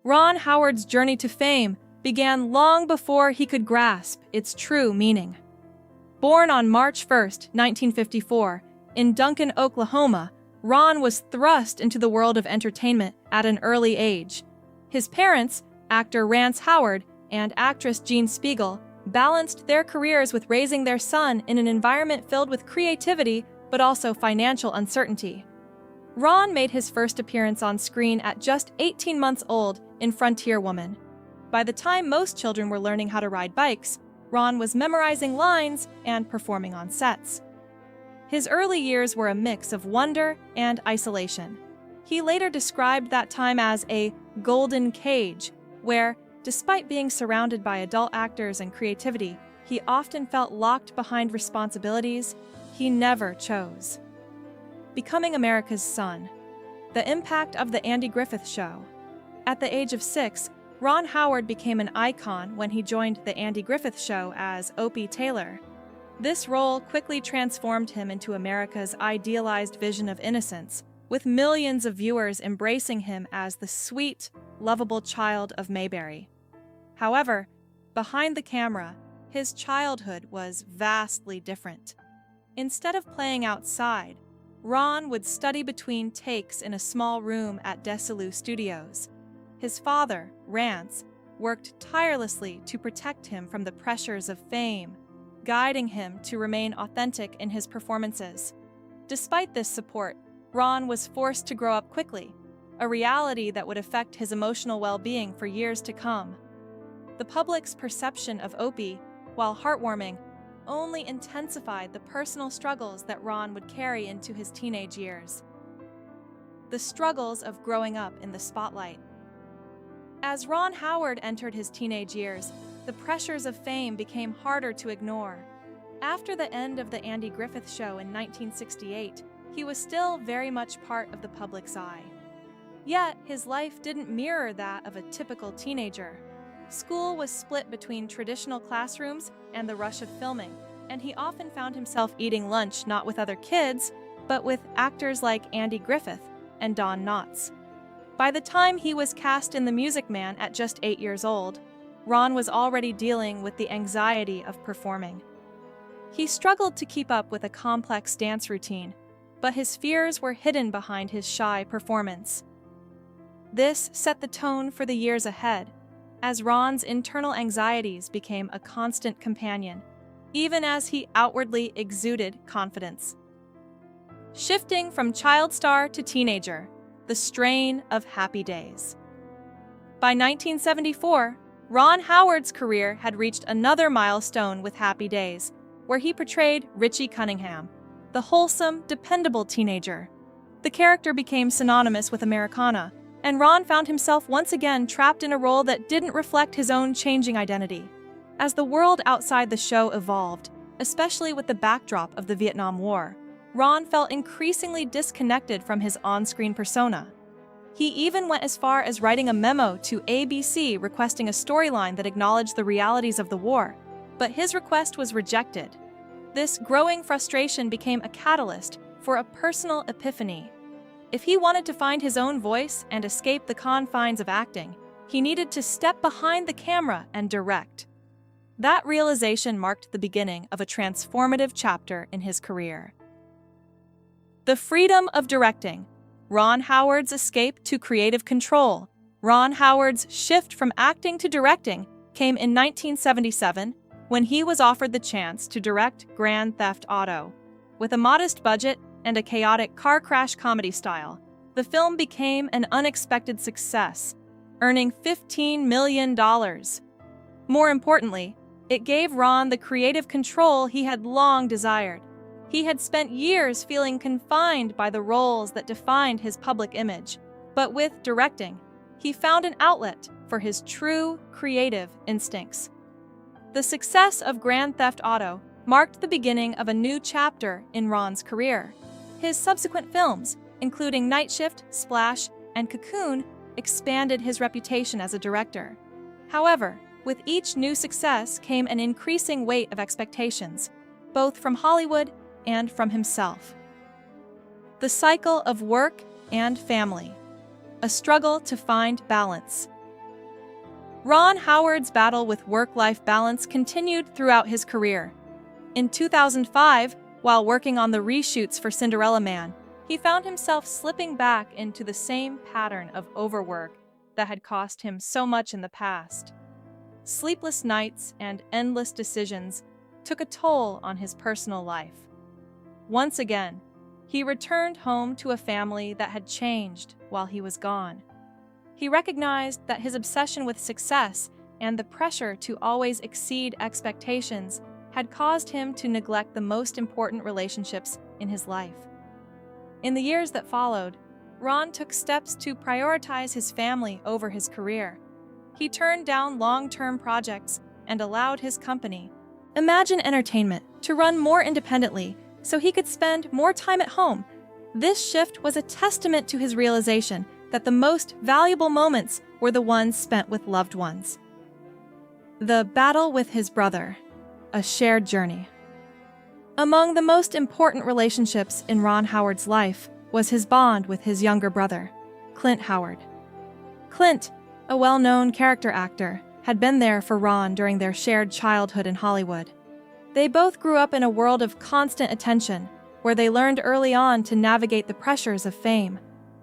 Ron Howard's journey to fame began long before he could grasp its true meaning. Born on March 1, 1954, in Duncan, Oklahoma, Ron was thrust into the world of entertainment at an early age. His parents, actor Rance Howard and actress Jean Spiegel, balanced their careers with raising their son in an environment filled with creativity but also financial uncertainty. Ron made his first appearance on screen at just 18 months old in Frontier Woman. By the time most children were learning how to ride bikes, Ron was memorizing lines and performing on sets. His early years were a mix of wonder and isolation. He later described that time as a golden cage, where, despite being surrounded by adult actors and creativity, he often felt locked behind responsibilities he never chose. Becoming America's son. The impact of The Andy Griffith Show. At the age of 6, Ron Howard became an icon when he joined The Andy Griffith Show as Opie Taylor. This role quickly transformed him into America's idealized vision of innocence, with millions of viewers embracing him as the sweet, lovable child of Mayberry. However, behind the camera, his childhood was vastly different. Instead of playing outside, Ron would study between takes in a small room at Desilu Studios. His father, Rance, worked tirelessly to protect him from the pressures of fame, guiding him to remain authentic in his performances. Despite this support, Ron was forced to grow up quickly, a reality that would affect his emotional well-being for years to come. The public's perception of Opie, while heartwarming, only intensified the personal struggles that Ron would carry into his teenage years. The struggles of growing up in the spotlight. As Ron Howard entered his teenage years, the pressures of fame became harder to ignore. After the end of The Andy Griffith Show in 1968, he was still very much part of the public's eye. Yet, his life didn't mirror that of a typical teenager. School was split between traditional classrooms and the rush of filming, and he often found himself eating lunch not with other kids, but with actors like Andy Griffith and Don Knotts. By the time he was cast in The Music Man at just 8 years old, Ron was already dealing with the anxiety of performing. He struggled to keep up with a complex dance routine, but his fears were hidden behind his shy performance. This set the tone for the years ahead, as Ron's internal anxieties became a constant companion, even as he outwardly exuded confidence. Shifting from child star to teenager, the strain of Happy Days. By 1974, Ron Howard's career had reached another milestone with Happy Days, where he portrayed Richie Cunningham, the wholesome, dependable teenager. The character became synonymous with Americana, and Ron found himself once again trapped in a role that didn't reflect his own changing identity. As the world outside the show evolved, especially with the backdrop of the Vietnam War, Ron felt increasingly disconnected from his on-screen persona. He even went as far as writing a memo to ABC requesting a storyline that acknowledged the realities of the war, but his request was rejected. This growing frustration became a catalyst for a personal epiphany. If he wanted to find his own voice and escape the confines of acting, he needed to step behind the camera and direct. That realization marked the beginning of a transformative chapter in his career. The freedom of directing. Ron Howard's escape to creative control. Ron Howard's shift from acting to directing came in 1977 when he was offered the chance to direct Grand Theft Auto. With a modest budget and a chaotic car crash comedy style, the film became an unexpected success, earning $15 million. More importantly, it gave Ron the creative control he had long desired. He had spent years feeling confined by the roles that defined his public image, but with directing, he found an outlet for his true creative instincts. The success of Grand Theft Auto marked the beginning of a new chapter in Ron's career. His subsequent films, including Night Shift, Splash, and Cocoon, expanded his reputation as a director. However, with each new success came an increasing weight of expectations, both from Hollywood and from himself. The cycle of work and family. A struggle to find balance. Ron Howard's battle with work-life balance continued throughout his career. In 2005, while working on the reshoots for Cinderella Man, he found himself slipping back into the same pattern of overwork that had cost him so much in the past. Sleepless nights and endless decisions took a toll on his personal life. Once again, he returned home to a family that had changed while he was gone. He recognized that his obsession with success and the pressure to always exceed expectations had caused him to neglect the most important relationships in his life. In the years that followed, Ron took steps to prioritize his family over his career. He turned down long-term projects and allowed his company, Imagine Entertainment, to run more independently so he could spend more time at home. This shift was a testament to his realization that the most valuable moments were the ones spent with loved ones. The battle with his brother, a shared journey. Among the most important relationships in Ron Howard's life was his bond with his younger brother, Clint Howard. Clint, a well-known character actor, had been there for Ron during their shared childhood in Hollywood. They both grew up in a world of constant attention, where they learned early on to navigate the pressures of fame.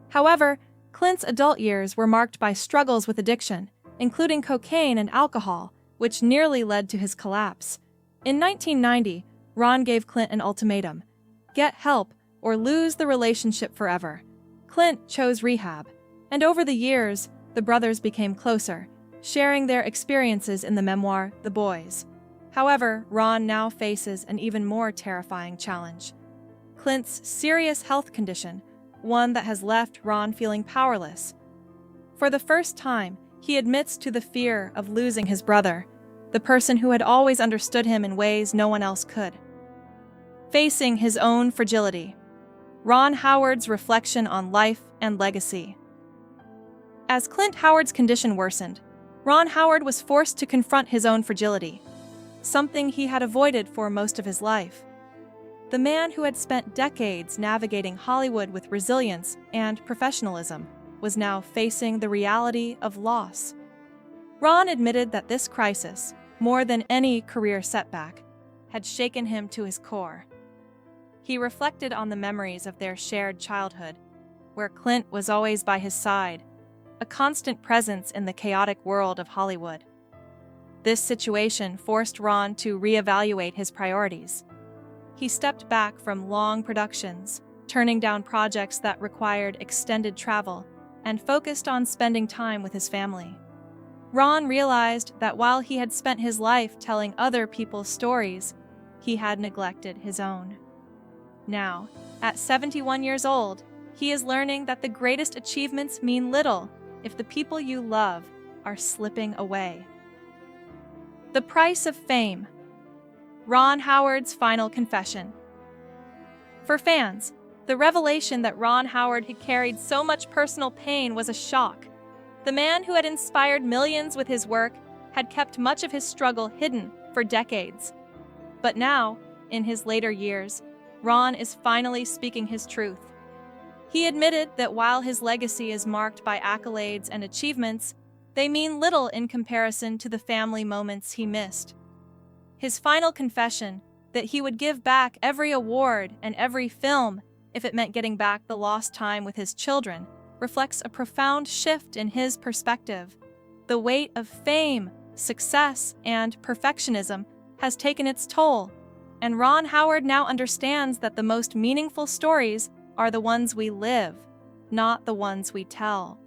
However, Clint's adult years were marked by struggles with addiction, including cocaine and alcohol, which nearly led to his collapse. In 1990, Ron gave Clint an ultimatum: get help or lose the relationship forever. Clint chose rehab, and over the years, the brothers became closer, sharing their experiences in the memoir, The Boys. However, Ron now faces an even more terrifying challenge: Clint's serious health condition, one that has left Ron feeling powerless. For the first time, he admits to the fear of losing his brother, the person who had always understood him in ways no one else could. Facing his own fragility. Ron Howard's reflection on life and legacy. As Clint Howard's condition worsened, Ron Howard was forced to confront his own fragility, something he had avoided for most of his life. The man who had spent decades navigating Hollywood with resilience and professionalism was now facing the reality of loss. Ron admitted that this crisis, more than any career setback, had shaken him to his core. He reflected on the memories of their shared childhood, where Clint was always by his side, a constant presence in the chaotic world of Hollywood. This situation forced Ron to reevaluate his priorities. He stepped back from long productions, turning down projects that required extended travel, and focused on spending time with his family. Ron realized that while he had spent his life telling other people's stories, he had neglected his own. Now, at 71 years old, he is learning that the greatest achievements mean little if the people you love are slipping away. The price of fame. Ron Howard's final confession. For fans, the revelation that Ron Howard had carried so much personal pain was a shock. The man who had inspired millions with his work had kept much of his struggle hidden for decades. But now, in his later years, Ron is finally speaking his truth. He admitted that while his legacy is marked by accolades and achievements, they mean little in comparison to the family moments he missed. His final confession, that he would give back every award and every film if it meant getting back the lost time with his children, reflects a profound shift in his perspective. The weight of fame, success, and perfectionism has taken its toll, and Ron Howard now understands that the most meaningful stories are the ones we live, not the ones we tell.